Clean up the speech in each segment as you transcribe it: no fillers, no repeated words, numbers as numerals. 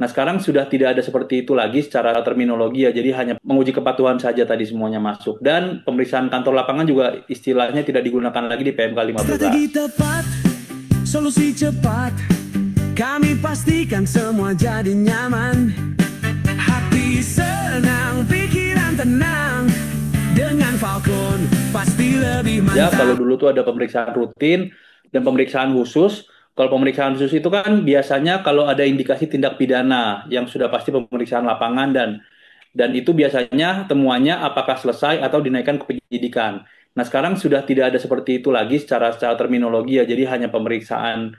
Nah, sekarang sudah tidak ada seperti itu lagi secara terminologi ya, jadi hanya menguji kepatuhan saja tadi semuanya masuk. Dan pemeriksaan kantor lapangan juga istilahnya tidak digunakan lagi di PMK 15. Strategi tepat, solusi cepat, kami pastikan semua jadi nyaman. Hati senang, pikiran tenang, dengan Falcon pasti lebih Ya, kalau mantap. dulu tuh ada pemeriksaan rutin dan pemeriksaan khusus. Kalau pemeriksaan khusus itu kan biasanya kalau ada indikasi tindak pidana yang sudah pasti pemeriksaan lapangan dan itu biasanya temuannya apakah selesai atau dinaikkan ke penyidikan. Nah, sekarang sudah tidak ada seperti itu lagi secara terminologi ya, jadi hanya pemeriksaan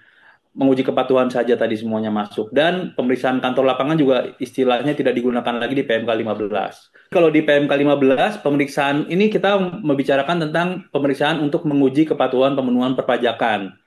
menguji kepatuhan saja tadi semuanya masuk. Dan pemeriksaan kantor lapangan juga istilahnya tidak digunakan lagi di PMK 15. Kalau di PMK 15, pemeriksaan ini kita membicarakan tentang pemeriksaan untuk menguji kepatuhan pemenuhan perpajakan.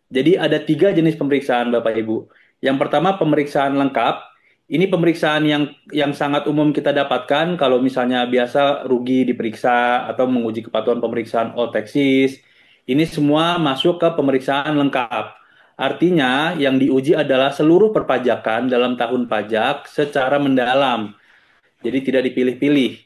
Jadi ada tiga jenis pemeriksaan Bapak Ibu. Yang pertama pemeriksaan lengkap. Ini pemeriksaan yang sangat umum kita dapatkan kalau misalnya biasa rugi diperiksa atau menguji kepatuhan pemeriksaan oteksis. Ini semua masuk ke pemeriksaan lengkap. Artinya yang diuji adalah seluruh perpajakan dalam tahun pajak secara mendalam. Jadi tidak dipilih-pilih.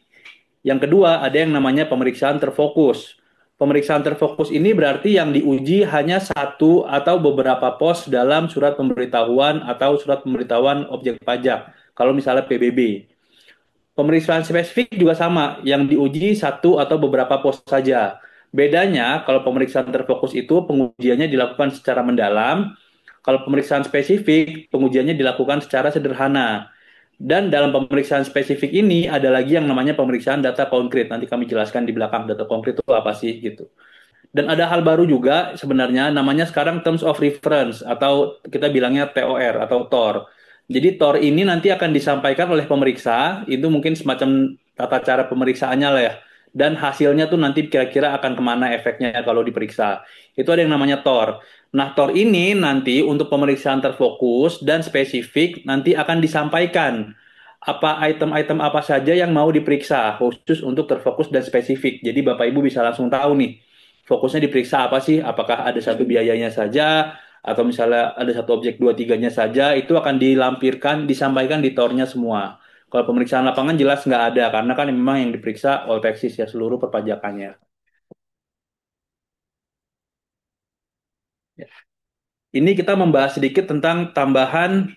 Yang kedua, ada yang namanya pemeriksaan terfokus. Pemeriksaan terfokus ini berarti yang diuji hanya satu atau beberapa pos dalam surat pemberitahuan atau surat pemberitahuan objek pajak. Kalau misalnya PBB. Pemeriksaan spesifik juga sama, yang diuji satu atau beberapa pos saja. Bedanya, kalau pemeriksaan terfokus itu pengujiannya dilakukan secara mendalam, kalau pemeriksaan spesifik, pengujiannya dilakukan secara sederhana. Dan dalam pemeriksaan spesifik ini ada lagi yang namanya pemeriksaan data konkret. Nanti kami jelaskan di belakang data konkret itu apa sih gitu. Dan ada hal baru juga sebenarnya namanya sekarang Terms of Reference atau kita bilangnya TOR atau TOR. Jadi TOR ini nanti akan disampaikan oleh pemeriksa, itu mungkin semacam tata cara pemeriksaannya lah ya. Dan hasilnya tuh nanti kira-kira akan kemana efeknya kalau diperiksa. Itu ada yang namanya TOR. Nah, TOR ini nanti untuk pemeriksaan terfokus dan spesifik nanti akan disampaikan apa item-item apa saja yang mau diperiksa khusus untuk terfokus dan spesifik. Jadi Bapak Ibu bisa langsung tahu nih fokusnya diperiksa apa sih? Apakah ada satu biayanya saja, atau misalnya ada satu objek dua tiganya saja, itu akan dilampirkan, disampaikan di tornya semua. Kalau pemeriksaan lapangan jelas nggak ada, karena kan memang yang diperiksa all taxes ya, seluruh perpajakannya. Ya. Ini kita membahas sedikit tentang tambahan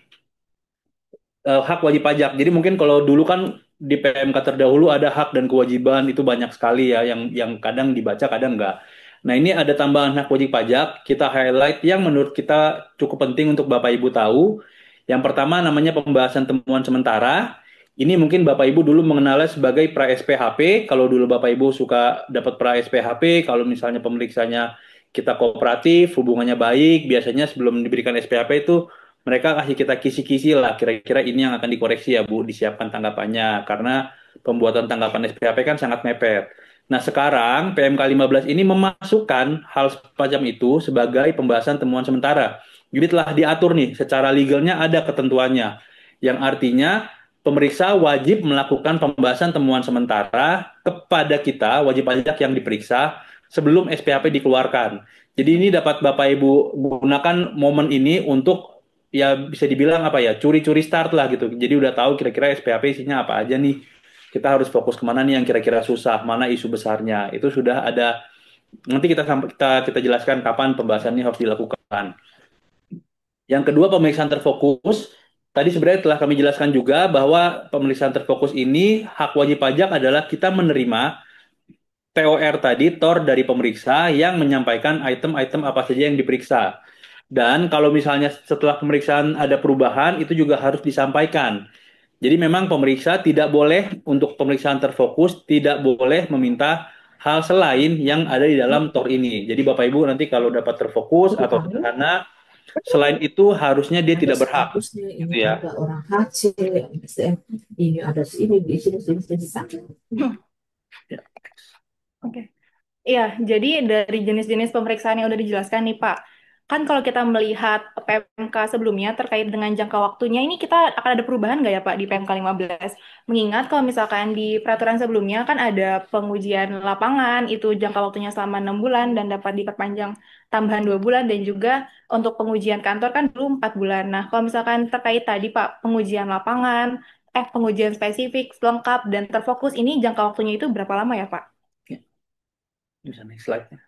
hak wajib pajak. Jadi mungkin kalau dulu kan di PMK terdahulu ada hak dan kewajiban itu banyak sekali ya yang kadang dibaca kadang enggak. Nah, ini ada tambahan hak wajib pajak, kita highlight yang menurut kita cukup penting untuk Bapak Ibu tahu. Yang pertama namanya pembahasan temuan sementara. Ini mungkin Bapak Ibu dulu mengenalnya sebagai pra SPHP. Kalau dulu Bapak Ibu suka dapat pra SPHP, kalau misalnya pemeriksanya kita kooperatif, hubungannya baik, biasanya sebelum diberikan SPHP itu mereka kasih kita kisi-kisi lah, kira-kira ini yang akan dikoreksi ya Bu, disiapkan tanggapannya, karena pembuatan tanggapan SPHP kan sangat mepet. Nah, sekarang PMK 15 ini memasukkan hal semacam itu sebagai pembahasan temuan sementara. Jadi telah diatur nih, secara legalnya ada ketentuannya, yang artinya pemeriksa wajib melakukan pembahasan temuan sementara kepada kita, wajib pajak yang diperiksa, sebelum SPHP dikeluarkan. Jadi ini dapat Bapak Ibu gunakan momen ini untuk ya bisa dibilang apa ya curi-curi start lah gitu. Jadi udah tahu kira-kira SPHP isinya apa aja nih. Kita harus fokus kemana nih yang kira-kira susah, mana isu besarnya. Itu sudah ada. Nanti kita jelaskan kapan pembahasannya harus dilakukan. Yang kedua pemeriksaan terfokus. Tadi sebenarnya telah kami jelaskan juga bahwa pemeriksaan terfokus ini hak wajib pajak adalah kita menerima TOR tadi, TOR dari pemeriksa yang menyampaikan item-item apa saja yang diperiksa. Dan kalau misalnya setelah pemeriksaan ada perubahan, itu juga harus disampaikan. Jadi memang pemeriksa tidak boleh untuk pemeriksaan terfokus, tidak boleh meminta hal selain yang ada di dalam TOR ini. Jadi Bapak Ibu nanti kalau dapat terfokus atau sederhana, selain itu harusnya dia Ada tidak berhak. statusnya, Gitu ini ya. ada orang HC, SDM, ini ada ini, di sini, sini, sini, sana. Ya. Oke. Iya, jadi dari jenis-jenis pemeriksaan yang udah dijelaskan nih Pak, kan kalau kita melihat PMK sebelumnya terkait dengan jangka waktunya, ini kita akan ada perubahan nggak ya Pak di PMK 15? Mengingat kalau misalkan di peraturan sebelumnya kan ada pengujian lapangan, itu jangka waktunya selama 6 bulan dan dapat diperpanjang tambahan 2 bulan, dan juga untuk pengujian kantor kan dulu 4 bulan. Nah, kalau misalkan terkait tadi Pak, pengujian lapangan, pengujian spesifik, lengkap, dan terfokus, ini jangka waktunya itu berapa lama ya Pak? Ya, bisa next slide. Ya.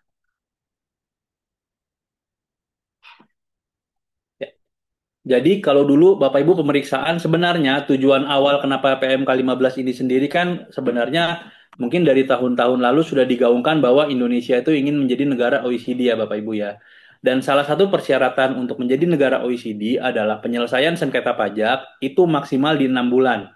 Jadi kalau dulu Bapak Ibu pemeriksaan sebenarnya tujuan awal kenapa PMK 15 ini sendiri kan sebenarnya mungkin dari tahun-tahun lalu sudah digaungkan bahwa Indonesia itu ingin menjadi negara OECD ya Bapak Ibu ya. Dan salah satu persyaratan untuk menjadi negara OECD adalah penyelesaian sengketa pajak itu maksimal di 6 bulan.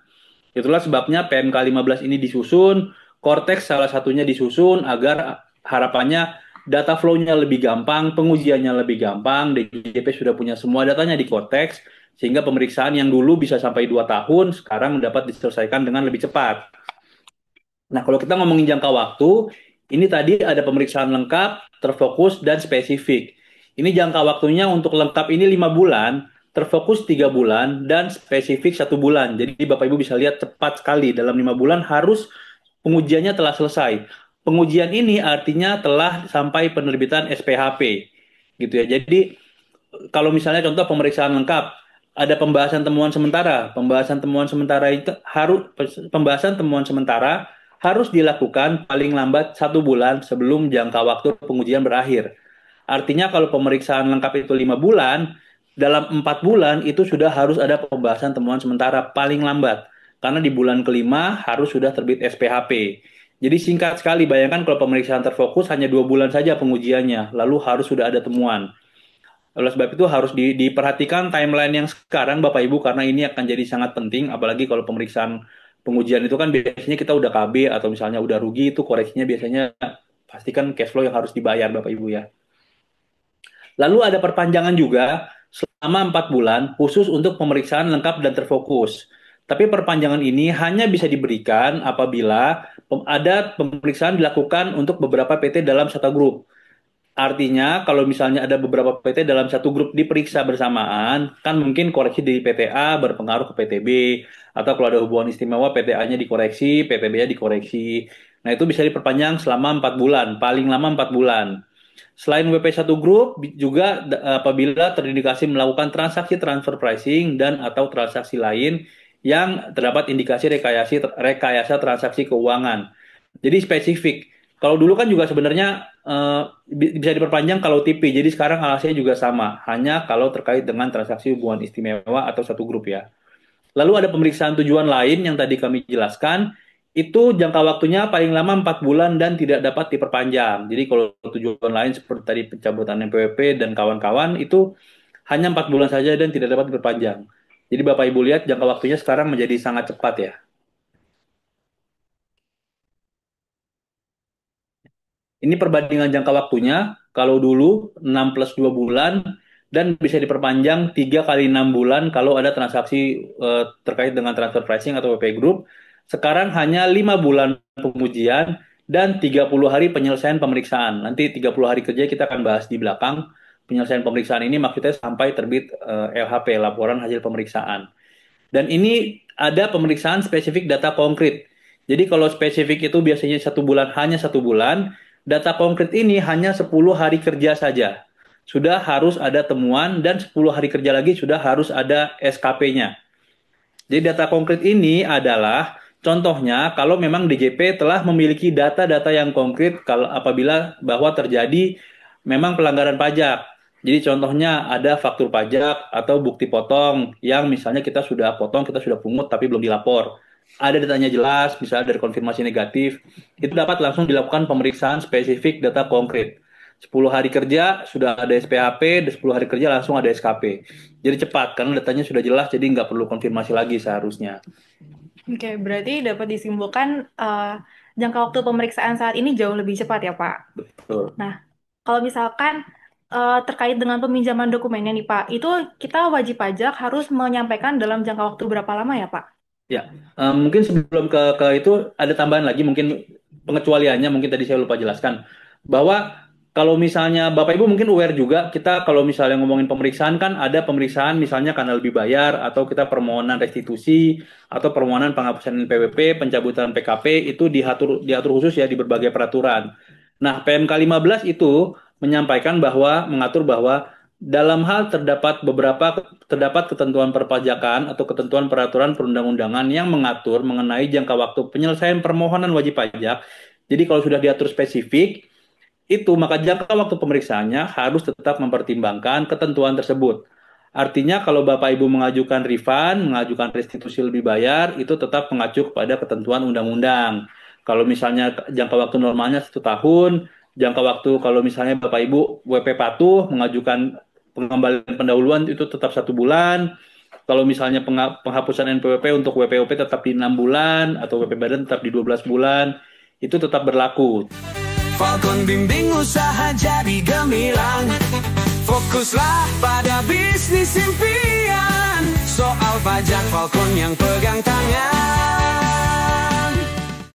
Itulah sebabnya PMK 15 ini disusun, Cortex salah satunya disusun agar harapannya data flow-nya lebih gampang, pengujiannya lebih gampang, DJP sudah punya semua datanya di Cortex, sehingga pemeriksaan yang dulu bisa sampai 2 tahun, sekarang dapat diselesaikan dengan lebih cepat. Nah, kalau kita ngomongin jangka waktu, ini tadi ada pemeriksaan lengkap, terfokus, dan spesifik. Ini jangka waktunya untuk lengkap ini 5 bulan, terfokus 3 bulan, dan spesifik 1 bulan. Jadi Bapak Ibu bisa lihat cepat sekali, dalam 5 bulan harus pengujiannya telah selesai. Pengujian ini artinya telah sampai penerbitan SPHP. Gitu ya. Jadi kalau misalnya contoh pemeriksaan lengkap, ada pembahasan temuan sementara. Pembahasan temuan sementara itu harus dilakukan paling lambat 1 bulan sebelum jangka waktu pengujian berakhir. Artinya kalau pemeriksaan lengkap itu 5 bulan, dalam 4 bulan itu sudah harus ada pembahasan temuan sementara paling lambat. Karena di bulan kelima harus sudah terbit SPHP. Jadi singkat sekali, bayangkan kalau pemeriksaan terfokus hanya 2 bulan saja pengujiannya, lalu harus sudah ada temuan. Oleh sebab itu harus diperhatikan timeline yang sekarang Bapak Ibu karena ini akan jadi sangat penting apalagi kalau pemeriksaan pengujian itu kan biasanya kita udah KB atau misalnya udah rugi itu koreksinya biasanya pastikan cash flow yang harus dibayar Bapak Ibu ya. Lalu ada perpanjangan juga selama 4 bulan khusus untuk pemeriksaan lengkap dan terfokus. Tapi perpanjangan ini hanya bisa diberikan apabila ada pemeriksaan dilakukan untuk beberapa PT dalam satu grup. Artinya, kalau misalnya ada beberapa PT dalam satu grup diperiksa bersamaan, kan mungkin koreksi di PT A berpengaruh ke PT B, atau kalau ada hubungan istimewa PT A-nya dikoreksi, PT B-nya dikoreksi. Nah, itu bisa diperpanjang selama 4 bulan, paling lama 4 bulan. Selain WP1 Group, juga apabila terindikasi melakukan transaksi transfer pricing dan atau transaksi lain yang terdapat indikasi rekayasa transaksi keuangan. Jadi spesifik. Kalau dulu kan juga sebenarnya bisa diperpanjang kalau TP. Jadi sekarang alasannya juga sama, hanya kalau terkait dengan transaksi hubungan istimewa atau satu grup ya. Lalu ada pemeriksaan tujuan lain yang tadi kami jelaskan, itu jangka waktunya paling lama 4 bulan dan tidak dapat diperpanjang. Jadi kalau tujuan lain seperti tadi pencabutan NPWP dan kawan-kawan itu hanya 4 bulan saja dan tidak dapat diperpanjang. Jadi Bapak Ibu lihat jangka waktunya sekarang menjadi sangat cepat ya. Ini perbandingan jangka waktunya, kalau dulu 6 plus 2 bulan, dan bisa diperpanjang 3 kali 6 bulan kalau ada transaksi terkait dengan transfer pricing atau WP Group. Sekarang hanya 5 bulan pengujian dan 30 hari penyelesaian pemeriksaan. Nanti 30 hari kerja kita akan bahas di belakang. Penyelesaian pemeriksaan ini maksudnya sampai terbit LHP, laporan hasil pemeriksaan. Dan ini ada pemeriksaan spesifik data konkret. Jadi kalau spesifik itu biasanya 1 bulan, hanya 1 bulan, data konkret ini hanya 10 hari kerja saja. Sudah harus ada temuan dan 10 hari kerja lagi sudah harus ada SKP-nya. Jadi data konkret ini adalah contohnya kalau memang DJP telah memiliki data-data yang konkret kalau apabila bahwa terjadi memang pelanggaran pajak. Jadi contohnya ada faktur pajak atau bukti potong yang misalnya kita sudah potong, kita sudah pungut tapi belum dilapor. Ada datanya jelas, misalnya dari konfirmasi negatif, itu dapat langsung dilakukan pemeriksaan spesifik data konkret. 10 hari kerja sudah ada SPHP, 10 hari kerja langsung ada SKP. Jadi cepat, karena datanya sudah jelas, jadi nggak perlu konfirmasi lagi seharusnya. Oke, berarti dapat disimpulkan jangka waktu pemeriksaan saat ini jauh lebih cepat ya, Pak. Betul. Nah, kalau misalkan terkait dengan peminjaman dokumennya nih, Pak, itu kita wajib pajak harus menyampaikan dalam jangka waktu berapa lama ya, Pak? Ya, mungkin sebelum ke itu ada tambahan lagi, mungkin pengecualiannya, mungkin tadi saya lupa jelaskan, bahwa kalau misalnya Bapak Ibu mungkin aware juga, kita kalau misalnya ngomongin pemeriksaan kan ada pemeriksaan misalnya karena lebih bayar, atau kita permohonan restitusi, atau permohonan penghapusan NPWP, pencabutan PKP, itu diatur khusus ya di berbagai peraturan. Nah, PMK 15 itu mengatur bahwa dalam hal terdapat ketentuan perpajakan atau ketentuan peraturan perundang-undangan yang mengatur mengenai jangka waktu penyelesaian permohonan wajib pajak. Jadi kalau sudah diatur spesifik, itu maka jangka waktu pemeriksaannya harus tetap mempertimbangkan ketentuan tersebut. Artinya kalau Bapak Ibu mengajukan refund, mengajukan restitusi lebih bayar, itu tetap mengacu kepada ketentuan undang-undang. Kalau misalnya jangka waktu normalnya 1 tahun, jangka waktu kalau misalnya Bapak Ibu WP patuh mengajukan pengembalian pendahuluan itu tetap 1 bulan. Kalau misalnya penghapusan NPWP untuk WPOP tetap di 6 bulan, atau WP badan tetap di 12 bulan, itu tetap berlaku. Falcon bimbing usaha jadi gemilang. Fokuslah pada bisnis impian. Soal pajak Falcon yang pegang tangan.